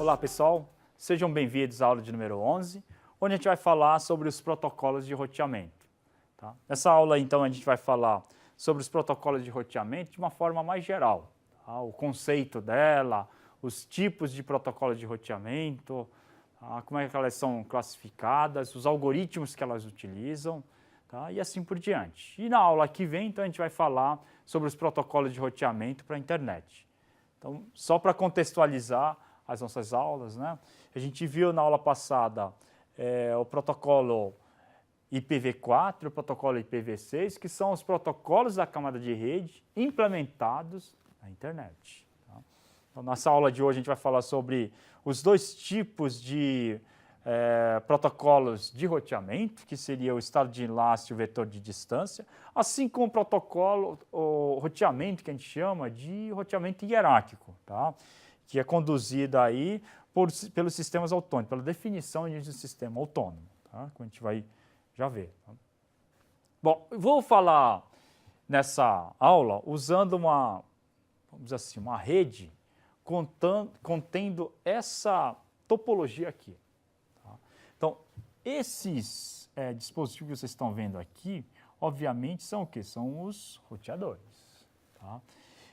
Olá pessoal, sejam bem-vindos à aula de número 11, onde a gente vai falar sobre os protocolos de roteamento. Tá? Nessa aula então a gente vai falar sobre os protocolos de roteamento de uma forma mais geral. Tá? O conceito dela, os tipos de protocolos de roteamento, tá? Como é que elas são classificadas, os algoritmos que elas utilizam, tá? E assim por diante. E na aula que vem então a gente vai falar sobre os protocolos de roteamento para a internet. Então, só para contextualizar as nossas aulas, né? A gente viu na aula passada o protocolo IPv4 e o protocolo IPv6, que são os protocolos da camada de rede implementados na internet. Tá? Então, nessa aula de hoje a gente vai falar sobre os dois tipos de protocolos de roteamento, que seria o estado de enlace e o vetor de distância, assim como o protocolo, o roteamento que a gente chama de roteamento hierárquico, tá? Que é conduzido aí pelos sistemas autônomos, pela definição de um sistema autônomo, tá? Que a gente vai já ver. Tá? Bom, eu vou falar nessa aula usando uma, vamos dizer assim, uma rede contendo essa topologia aqui. Então, esses dispositivos que vocês estão vendo aqui, obviamente, são o quê? São os roteadores. Tá?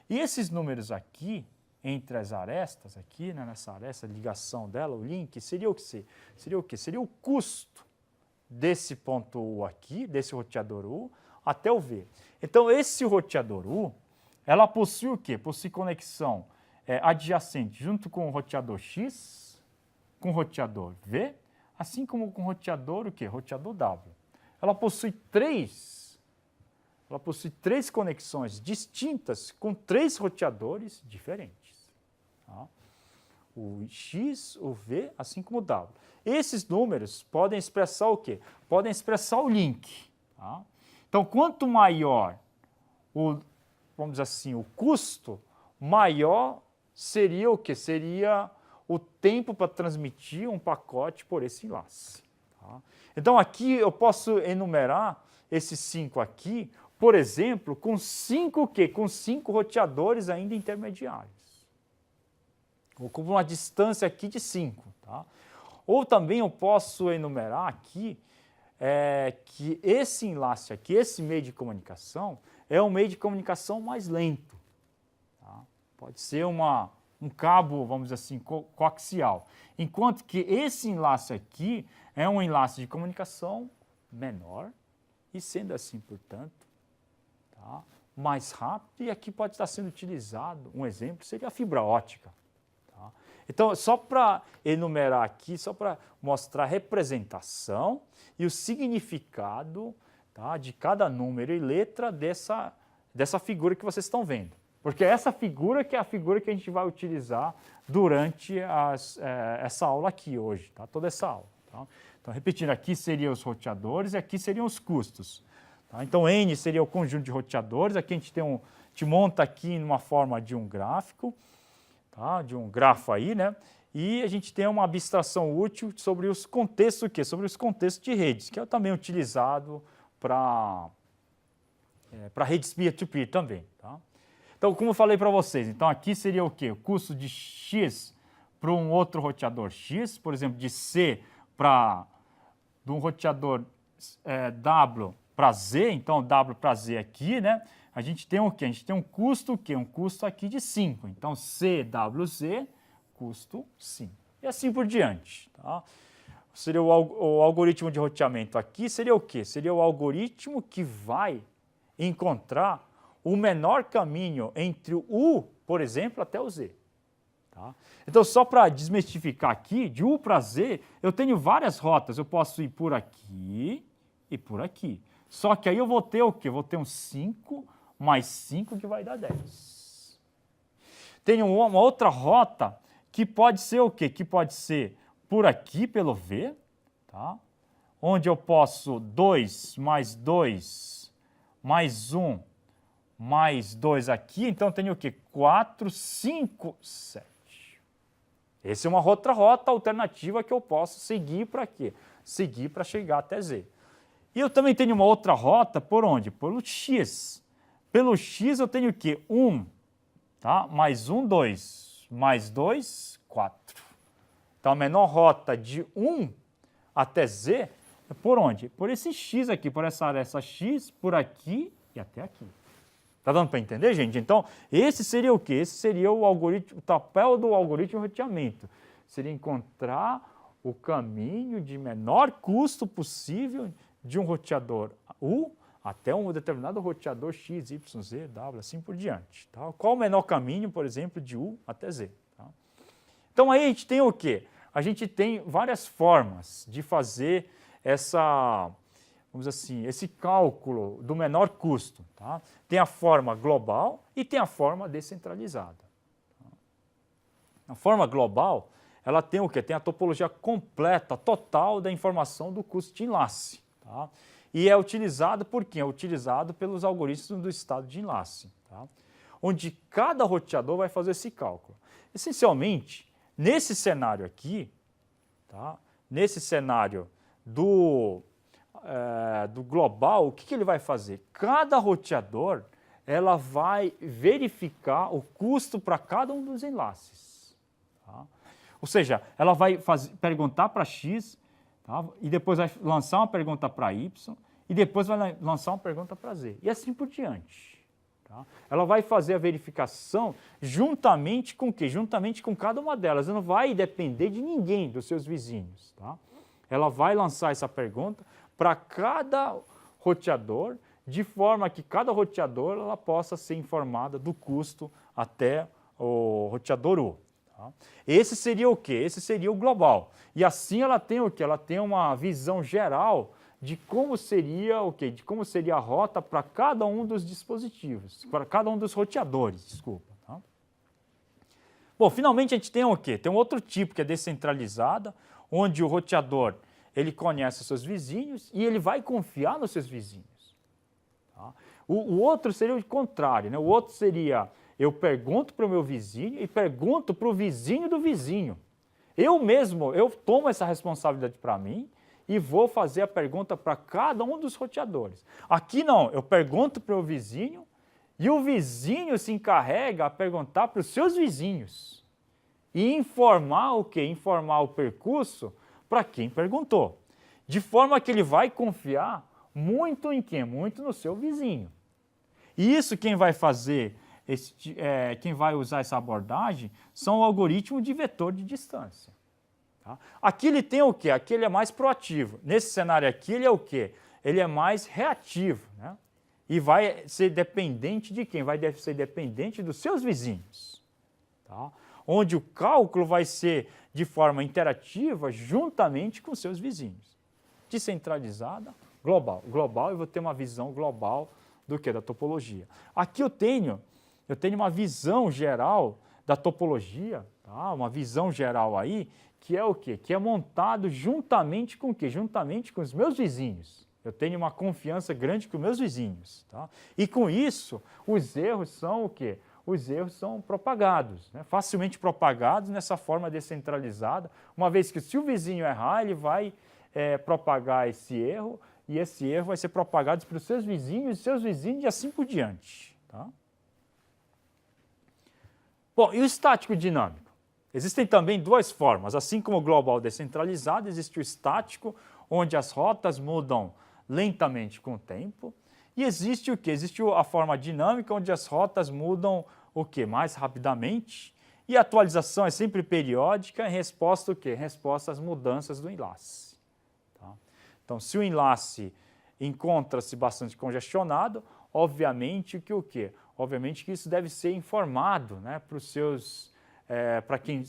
E esses números aqui, entre as arestas aqui, né, nessa aresta, a ligação dela, o link, seria o quê? Seria o custo desse ponto U aqui, desse roteador U, até o V. Então, esse roteador U, ela possui o quê? Possui conexão adjacente junto com o roteador X, com o roteador V, assim como com o roteador, o quê? Roteador W. Ela possui três conexões distintas com três roteadores diferentes. Tá? O X, o V, assim como o W. Esses números podem expressar o quê? Podem expressar o link. Tá? Então, quanto maior vamos dizer assim, o custo, maior seria o quê? Seria o tempo para transmitir um pacote por esse enlace. Tá? Então, aqui eu posso enumerar esses 5 aqui, por exemplo, com 5 o quê? Com 5 roteadores ainda intermediários. Ou com uma distância aqui de 5. Tá? Ou também eu posso enumerar aqui que esse enlace aqui, esse meio de comunicação, é um meio de comunicação mais lento. Tá? Pode ser um cabo, vamos dizer assim, coaxial. Enquanto que esse enlace aqui é um enlace de comunicação menor e, sendo assim, portanto, tá, mais rápido. E aqui pode estar sendo utilizado, um exemplo seria a fibra ótica. Tá? Então, só para enumerar aqui, só para mostrar a representação e o significado, tá, de cada número e letra dessa figura que vocês estão vendo. Porque essa figura que é a figura que a gente vai utilizar durante essa aula aqui hoje, tá? Toda essa aula. Tá? Então, repetindo, aqui seriam os roteadores e aqui seriam os custos. Tá? Então, N seria o conjunto de roteadores, aqui a gente monta aqui numa forma de um gráfico, tá? De um grafo aí, né? E a gente tem uma abstração útil sobre os contextos, o quê? Sobre os contextos de redes, que é também utilizado para redes peer-to-peer também, tá? Então, como eu falei para vocês, então aqui seria o quê? O custo de X para um outro roteador X, por exemplo, de C de um roteador W para Z, então W para Z aqui, né? A gente tem o quê? A gente tem um custo, o quê? Um custo aqui de 5. Então, CWZ, custo 5. E assim por diante, tá? Seria o algoritmo de roteamento aqui, seria o quê? Seria o algoritmo que vai encontrar o menor caminho entre o U, por exemplo, até o Z. Tá? Então, só para desmistificar aqui, de U para Z, eu tenho várias rotas. Eu posso ir por aqui e por aqui. Só que aí eu vou ter o quê? Eu vou ter um 5 mais 5 que vai dar 10. Tenho uma outra rota que pode ser o quê? Que pode ser por aqui pelo V, tá? Onde eu posso 2 mais 2 mais 1 mais 2 aqui, então eu tenho o quê? 4, 5, 7. Essa é uma outra rota alternativa que eu posso seguir para quê? Seguir para chegar até Z. E eu também tenho uma outra rota por onde? Pelo X. Pelo X eu tenho o quê? 1, tá? Mais 1, 2. Mais 2, 4. Então, a menor rota de 1 até Z é por onde? Por esse X aqui, por essa área, essa X, por aqui e até aqui. Tá dando para entender, gente? Então, esse seria o quê? Esse seria o algoritmo, o papel do algoritmo de roteamento. Seria encontrar o caminho de menor custo possível de um roteador U até um determinado roteador X, Y, Z, W, assim por diante. Tá? Qual o menor caminho, por exemplo, de U até Z? Tá? Então, aí a gente tem o quê? A gente tem várias formas de fazer essa, vamos dizer assim, esse cálculo do menor custo. Tá? Tem a forma global e tem a forma descentralizada. A forma global, ela tem o quê? Tem a topologia completa, total da informação do custo de enlace. Tá? E é utilizado por quem? É utilizado pelos algoritmos do estado de enlace. Tá? Onde cada roteador vai fazer esse cálculo. Essencialmente, nesse cenário aqui, tá? Nesse cenário do global, o que ele vai fazer? Cada roteador ela vai verificar o custo para cada um dos enlaces. Tá? Ou seja, ela vai perguntar para X, tá? E depois vai lançar uma pergunta para Y, e depois vai lançar uma pergunta para Z. E assim por diante. Tá? Ela vai fazer a verificação juntamente com o quê? Juntamente com cada uma delas. Ela não vai depender de ninguém, dos seus vizinhos. Tá? Ela vai lançar essa pergunta para cada roteador, de forma que cada roteador ela possa ser informada do custo até o roteador U. Tá? Esse seria o quê? Esse seria o global. E assim ela tem o quê? Ela tem uma visão geral de como seria o quê? De como seria a rota para cada um dos dispositivos, para cada um dos roteadores, desculpa. Tá? Bom, finalmente a gente tem o quê? Tem um outro tipo que é descentralizada, onde o roteador ele conhece os seus vizinhos e ele vai confiar nos seus vizinhos. Tá? O outro seria o contrário, né? O outro seria, eu pergunto para o meu vizinho e pergunto para o vizinho do vizinho. Eu mesmo, eu tomo essa responsabilidade para mim e vou fazer a pergunta para cada um dos roteadores. Aqui não, eu pergunto para o vizinho e o vizinho se encarrega a perguntar para os seus vizinhos e informar o quê? Informar o percurso para quem perguntou. De forma que ele vai confiar muito em quem? Muito no seu vizinho. E isso quem vai fazer, quem vai usar essa abordagem são o algoritmo de vetor de distância. Tá? Aqui ele tem o quê? Aqui ele é mais proativo. Nesse cenário aqui ele é o quê? Ele é mais reativo. Né? E vai ser dependente de quem? Vai ser dependente dos seus vizinhos. Tá? Onde o cálculo vai ser de forma interativa juntamente com seus vizinhos. Descentralizada, global. Global, eu vou ter uma visão global do que? Da topologia. Aqui eu tenho uma visão geral da topologia, tá? Uma visão geral aí, que é o quê? Que é montado juntamente com o quê? Juntamente com os meus vizinhos. Eu tenho uma confiança grande com os meus vizinhos. Tá? E com isso, os erros são o quê? Os erros são propagados, né? Facilmente propagados nessa forma descentralizada, uma vez que se o vizinho errar, ele vai propagar esse erro, e esse erro vai ser propagado para os seus vizinhos e assim por diante. Tá? Bom, e o estático dinâmico? Existem também duas formas, assim como o global descentralizado, existe o estático, onde as rotas mudam lentamente com o tempo, e existe o quê? Existe a forma dinâmica, onde as rotas mudam o quê? Mais rapidamente, e a atualização é sempre periódica em resposta ao quê? Resposta às mudanças do enlace. Tá? Então, se o enlace encontra-se bastante congestionado, obviamente que o quê? Obviamente que isso deve ser informado, né, para os seus, para quem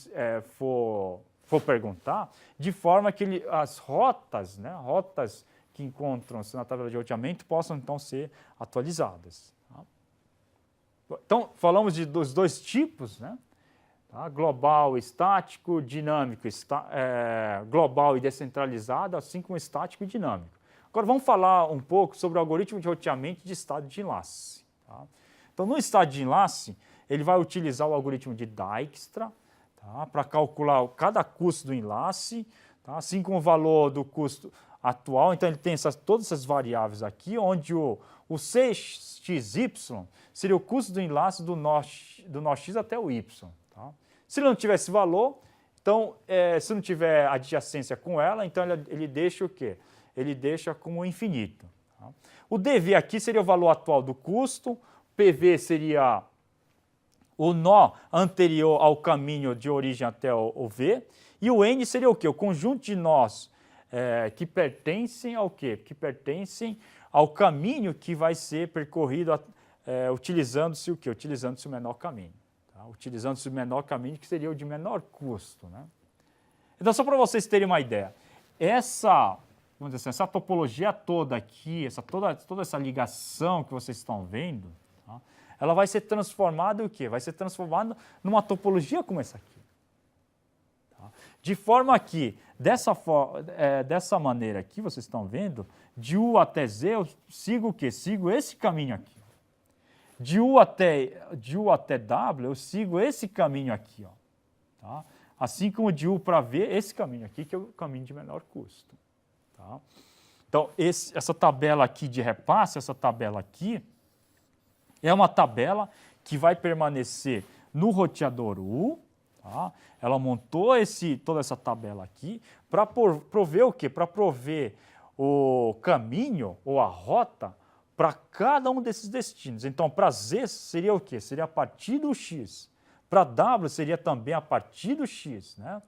for perguntar, de forma que as rotas, né, rotas que encontram-se na tabela de roteamento possam então ser atualizadas. Tá? Então, falamos dos dois tipos, né? Tá? Global, estático, dinâmico, global e descentralizado, assim como estático e dinâmico. Agora vamos falar um pouco sobre o algoritmo de roteamento de estado de enlace. Tá? Então, no estado de enlace, ele vai utilizar o algoritmo de Dijkstra, tá? Para calcular cada custo do enlace, tá? Assim como o valor do custo atual. Então, ele tem todas essas variáveis aqui, onde o CXY seria o custo do enlace do nó X até o Y. Tá? Se ele não tivesse valor, Então, se não tiver adjacência com ela, então ele deixa o quê? Ele deixa como infinito. Tá? O dv aqui seria o valor atual do custo, PV seria o nó anterior ao caminho de origem até o V, e o N seria o quê? O conjunto de nós que pertencem ao quê? Que pertencem ao caminho que vai ser percorrido utilizando-se o quê? Utilizando-se o menor caminho. Tá? Utilizando-se o menor caminho, que seria o de menor custo. Né? Então, só para vocês terem uma ideia, essa topologia toda aqui, toda essa ligação que vocês estão vendo, tá? Ela vai ser transformada em o quê? Vai ser transformada numa topologia como essa aqui. Tá? De forma que, dessa maneira aqui, vocês estão vendo, de U até Z eu sigo o quê? Sigo esse caminho aqui. De U até W eu sigo esse caminho aqui. Ó, tá? Assim como de U para V, esse caminho aqui, que é o caminho de menor custo. Tá? Então, essa tabela aqui de repasse, essa tabela aqui, é uma tabela que vai permanecer no roteador U. Tá? Ela montou toda essa tabela aqui para prover o quê? Para prover o caminho ou a rota para cada um desses destinos. Então, para Z seria o quê? Seria a partir do X. Para W seria também a partir do X. Né?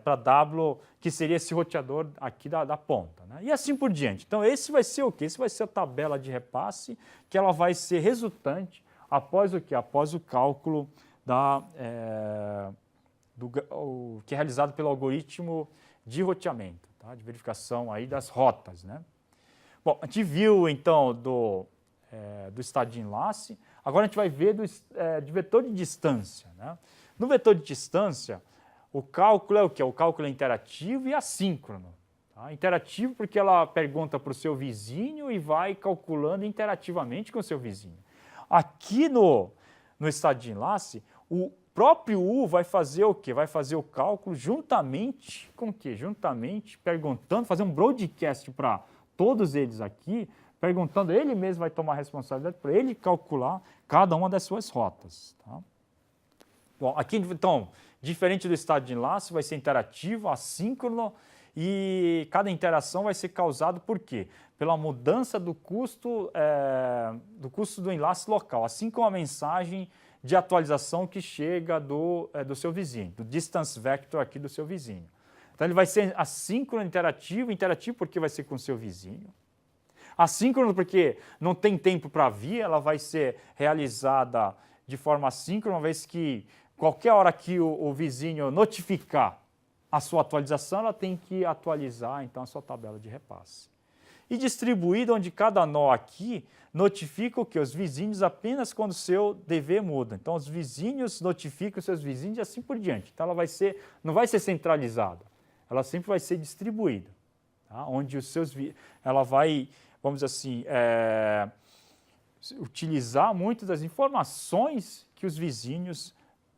Para W, que seria esse roteador aqui da ponta. Né? E assim por diante. Então, esse vai ser o quê? Esse vai ser a tabela de repasse, que ela vai ser resultante após o quê? Após o cálculo que é realizado pelo algoritmo de roteamento, tá? De verificação aí das rotas. Né? Bom, a gente viu, então, do estado de enlace. Agora a gente vai ver de vetor de distância. Né? No vetor de distância, o cálculo é o quê? O cálculo é interativo e assíncrono. Tá? Interativo porque ela pergunta para o seu vizinho e vai calculando interativamente com o seu vizinho. Aqui no estado de enlace, o próprio U vai fazer o quê? Vai fazer o cálculo juntamente com o quê? Juntamente perguntando, fazer um broadcast para todos eles aqui, perguntando, ele mesmo vai tomar a responsabilidade para ele calcular cada uma das suas rotas. Tá? Bom, aqui, então, diferente do estado de enlace, vai ser interativo, assíncrono, e cada interação vai ser causada por quê? Pela mudança do custo do enlace local, assim como a mensagem de atualização que chega do seu vizinho, do distance vector aqui do seu vizinho. Então, ele vai ser assíncrono, interativo porque vai ser com o seu vizinho. Assíncrono porque não tem tempo para vir, ela vai ser realizada de forma assíncrona, uma vez que qualquer hora que o vizinho notificar a sua atualização, ela tem que atualizar, então, a sua tabela de repasse. E distribuída, onde cada nó aqui notifica o quê? Os vizinhos apenas quando o seu DV muda. Então, os vizinhos notificam os seus vizinhos e assim por diante. Então, ela não vai ser centralizada, ela sempre vai ser distribuída. Tá? Onde ela vai, vamos dizer assim, utilizar muitas das informações que os vizinhos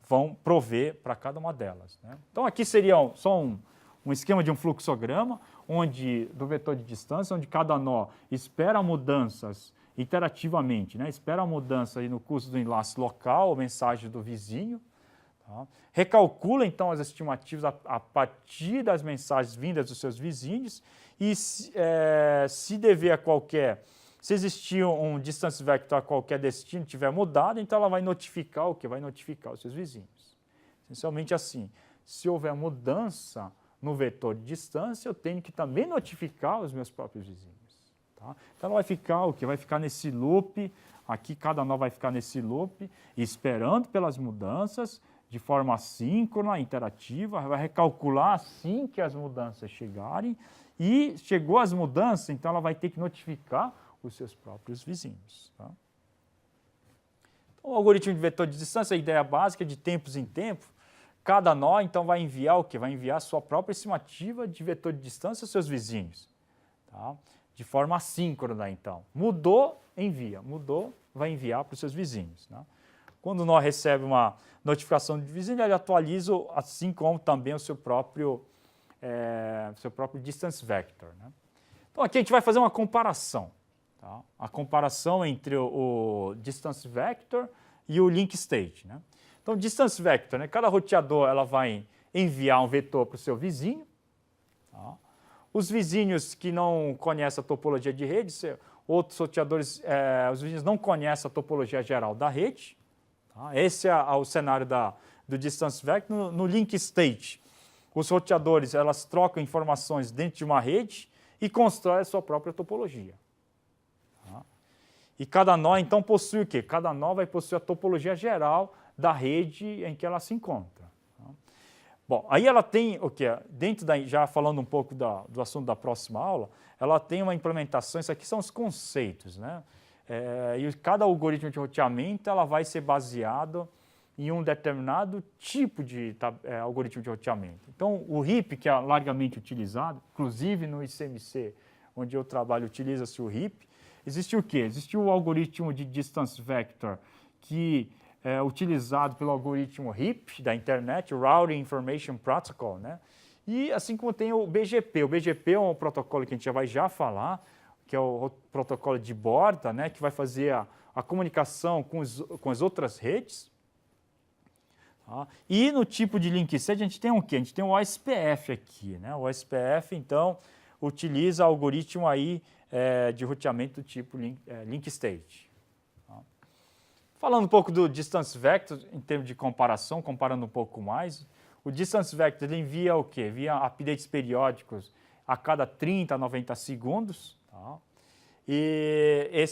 vão prover para cada uma delas. Né? Então, aqui seria só um esquema de um fluxograma, do vetor de distância, onde cada nó espera mudanças iterativamente, né? Espera a mudança aí no custo do enlace local, mensagem do vizinho. Tá? Recalcula, então, as estimativas a partir das mensagens vindas dos seus vizinhos e se existir um distance vector a qualquer destino tiver mudado, então ela vai notificar o quê? Vai notificar os seus vizinhos. Essencialmente assim, se houver mudança no vetor de distância, eu tenho que também notificar os meus próprios vizinhos. Tá? Então ela vai ficar o quê? Vai ficar nesse loop, aqui cada nó vai ficar nesse loop, esperando pelas mudanças, de forma assíncrona, interativa, vai recalcular assim que as mudanças chegarem, e chegou as mudanças, então ela vai ter que notificar os seus próprios vizinhos. Tá? Então, o algoritmo de vetor de distância, a ideia básica é de tempos em tempos, cada nó, então, vai enviar o quê? Vai enviar a sua própria estimativa de vetor de distância aos seus vizinhos. Tá? De forma assíncrona, então. Mudou, envia. Mudou, vai enviar para os seus vizinhos. Tá? Quando o nó recebe uma notificação de vizinho, ele atualiza, assim como também o seu próprio distance vector. Né? Então, aqui a gente vai fazer uma comparação. Tá? A comparação entre o distance vector e o link state. Né? Então, distance vector, né? Cada roteador ela vai enviar um vetor para o seu vizinho. Tá? Os vizinhos que não conhecem a topologia de rede, outros roteadores, os vizinhos não conhecem a topologia geral da rede. Tá? Esse é o cenário do distance vector. No link state, os roteadores elas trocam informações dentro de uma rede e constroem a sua própria topologia. Tá? E cada nó, então, possui o quê? Cada nó vai possuir a topologia geral da rede em que ela se encontra. Tá? Bom, aí ela tem o quê? Já falando um pouco do assunto da próxima aula, ela tem uma implementação, isso aqui são os conceitos, né? E cada algoritmo de roteamento ela vai ser baseado em um determinado tipo de algoritmo de roteamento. Então, o RIP, que é largamente utilizado, inclusive no ICMC, onde eu trabalho, utiliza-se o RIP. Existe o quê? Existe o algoritmo de distance vector, que é utilizado pelo algoritmo RIP da internet, o Routing Information Protocol, né? E assim como tem o BGP. O BGP é um protocolo que a gente já vai falar, que é o protocolo de borda, né? Que vai fazer a comunicação com as outras redes. Tá? E no tipo de link state a gente tem o quê? A gente tem o OSPF aqui, né? O OSPF, então, utiliza algoritmo aí de roteamento do tipo link state. Tá? Falando um pouco do distance vector, em termos de comparação, comparando um pouco mais, o distance vector ele envia o quê? Envia updates periódicos a cada 30 a 90 segundos. Tá? E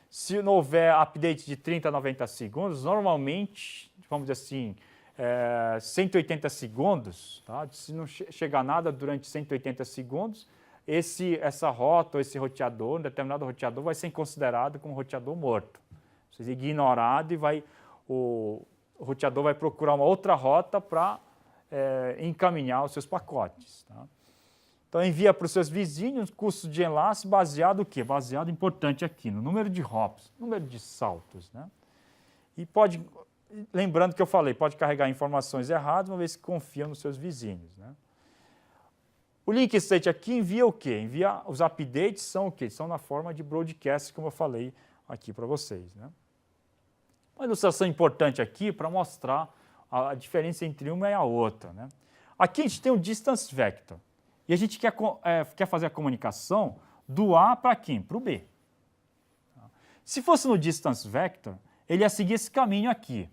se não houver update de 30 a 90 segundos, normalmente, vamos dizer assim, 180 segundos, tá? Se não chegar nada durante 180 segundos, essa rota ou esse roteador, um determinado roteador, vai ser considerado como roteador morto. Ou seja, ignorado e o roteador vai procurar uma outra rota para encaminhar os seus pacotes. Tá? Então, envia para os seus vizinhos custo de enlace baseado o quê? Baseado, importante aqui, no número de hops, número de saltos. Né? E lembrando que eu falei, pode carregar informações erradas, uma vez que confia nos seus vizinhos. Né? O link state aqui envia o quê? Envia os updates, são o quê? São na forma de broadcast, como eu falei aqui para vocês. Né? Uma ilustração importante aqui para mostrar a diferença entre uma e a outra. Né? Aqui a gente tem o distance vector. E a gente quer fazer a comunicação do A para quem? Para o B. Se fosse no distance vector, ele ia seguir esse caminho aqui.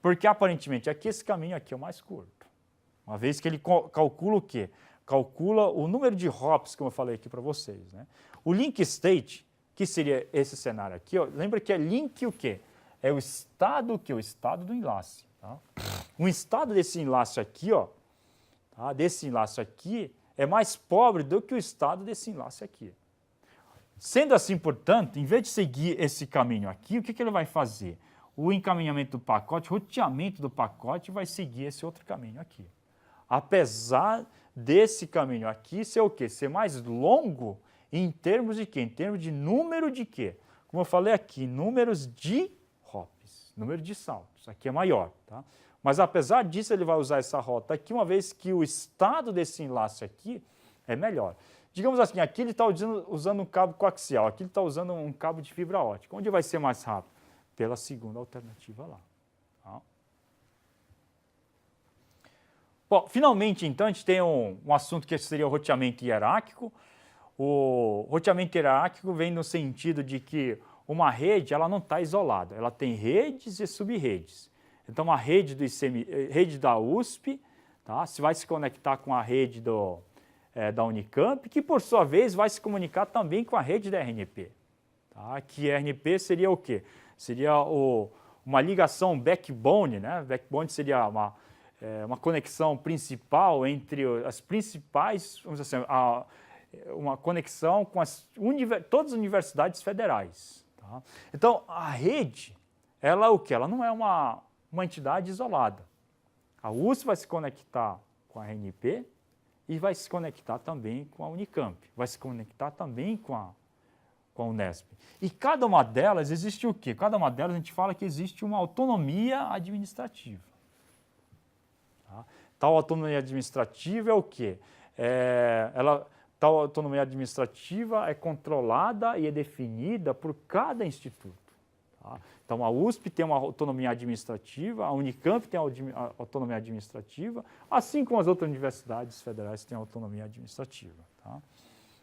Porque aparentemente aqui esse caminho aqui é o mais curto. Uma vez que ele calcula o quê? Calcula o número de hops, como eu falei aqui para vocês. Né? O link state, que seria esse cenário aqui, ó, lembra que é link o quê? É o estado o quê? O estado do enlace. Tá? O estado desse enlace aqui, ó, tá? Desse enlace aqui, é mais pobre do que o estado desse enlace aqui. Sendo assim, portanto, em vez de seguir esse caminho aqui, o que ele vai fazer? O encaminhamento do pacote, o roteamento do pacote vai seguir esse outro caminho aqui. Apesar desse caminho aqui ser o quê? Ser mais longo em termos de quê? Em termos de número de quê? Como eu falei aqui, números de hops, número de saltos. Aqui é maior, tá? Mas apesar disso, ele vai usar essa rota aqui, uma vez que o estado desse enlace aqui é melhor. Digamos assim, aqui ele está usando um cabo coaxial, aqui ele está usando um cabo de fibra ótica. Onde vai ser mais rápido? Pela segunda alternativa lá. Tá? Bom, finalmente, então, a gente tem um assunto que seria o roteamento hierárquico. O roteamento hierárquico vem no sentido de que uma rede ela não está isolada, ela tem redes e sub-redes. Então, uma rede rede da USP, tá? Se vai se conectar com a rede da Unicamp, que por sua vez vai se comunicar também com a rede da RNP. Tá? Que a RNP seria o quê? Seria uma ligação backbone, né? Backbone seria uma conexão principal entre as principais, vamos dizer assim, uma conexão com todas as universidades federais. Tá? Então, a rede, ela é o quê? Ela não é uma entidade isolada. A USP vai se conectar com a RNP e vai se conectar também com a Unicamp, vai se conectar também com a Unesp. E cada uma delas existe o quê? Cada uma delas a gente fala que existe uma autonomia administrativa. Tá? Tal autonomia administrativa é o quê? Tal autonomia administrativa é controlada e é definida por cada instituto. Tá? Então, a USP tem uma autonomia administrativa, a Unicamp tem a autonomia administrativa, assim como as outras universidades federais têm autonomia administrativa. Tá?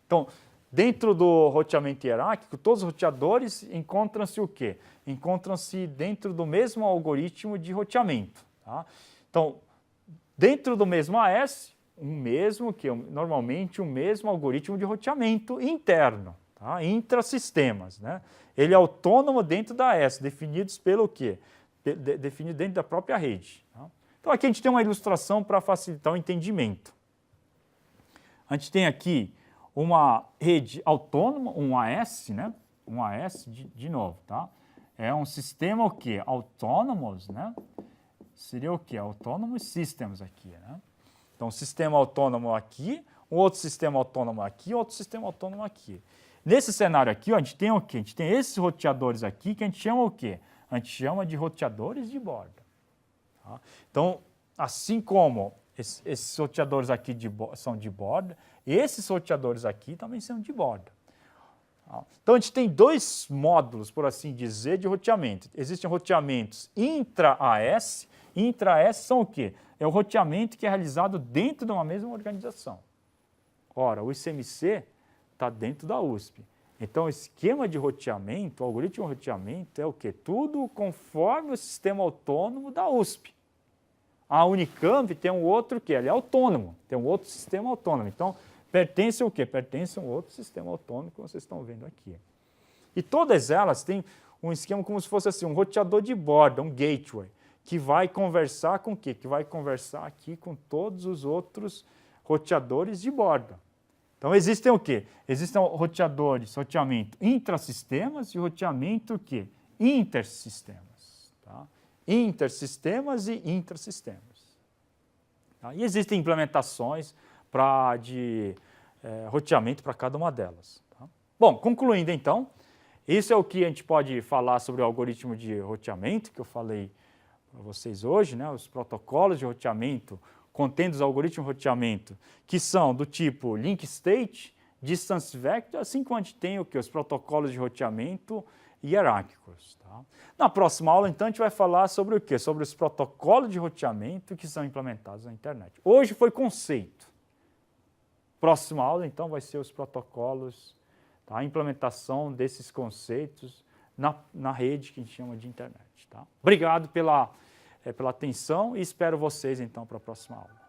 Então, dentro do roteamento hierárquico, todos os roteadores encontram-se o quê? Encontram-se dentro do mesmo algoritmo de roteamento. Tá? Então, dentro do mesmo AS, normalmente o mesmo algoritmo de roteamento interno, tá? Intrasistemas, né? Ele é autônomo dentro da AS, definidos pelo quê? Definido dentro da própria rede. Tá? Então, aqui a gente tem uma ilustração para facilitar o entendimento. A gente tem aqui uma rede autônoma, um AS, né? Um AS de novo, tá? É um sistema o quê? Autônomos, né? Seria o quê? Autonomous systems aqui, né? Então, sistema autônomo aqui, um outro sistema autônomo aqui, outro sistema autônomo aqui. Nesse cenário aqui, ó, a gente tem o quê? A gente tem esses roteadores aqui que a gente chama o quê? A gente chama de roteadores de borda. Tá? Então, assim como esses roteadores aqui são de borda, esses roteadores aqui também são de borda. Tá? Então, a gente tem dois módulos, por assim dizer, de roteamento. Existem roteamentos intra-AS. Intra-AS são o quê? É o roteamento que é realizado dentro de uma mesma organização. Ora, o ICMC está dentro da USP. Então, o esquema de roteamento, o algoritmo de roteamento é o quê? Tudo conforme o sistema autônomo da USP. A Unicamp tem um outro que ele é autônomo, tem um outro sistema autônomo. Então, pertence ao quê? Pertence a um outro sistema autônomo que vocês estão vendo aqui. E todas elas têm um esquema como se fosse assim, um roteador de borda, um gateway, que vai conversar com o quê? Que vai conversar aqui com todos os outros roteadores de borda. Então, existem o quê? Existem roteamento intrasistemas e roteamento o quê? Intersistemas. Tá? Intersistemas e intrasistemas. Tá? E existem implementações de roteamento para cada uma delas. Tá? Bom, concluindo então, isso é o que a gente pode falar sobre o algoritmo de roteamento, que eu falei para vocês hoje, né? Os protocolos de roteamento contendo os algoritmos de roteamento que são do tipo link state, distance vector, assim como a gente tem o quê? Os protocolos de roteamento hierárquicos. Tá? Na próxima aula, então, a gente vai falar sobre o quê? Sobre os protocolos de roteamento que são implementados na internet. Hoje foi conceito. Próxima aula, então, vai ser os protocolos, tá? A implementação desses conceitos na rede que a gente chama de internet. Tá? Obrigado pela atenção e espero vocês, então, para a próxima aula.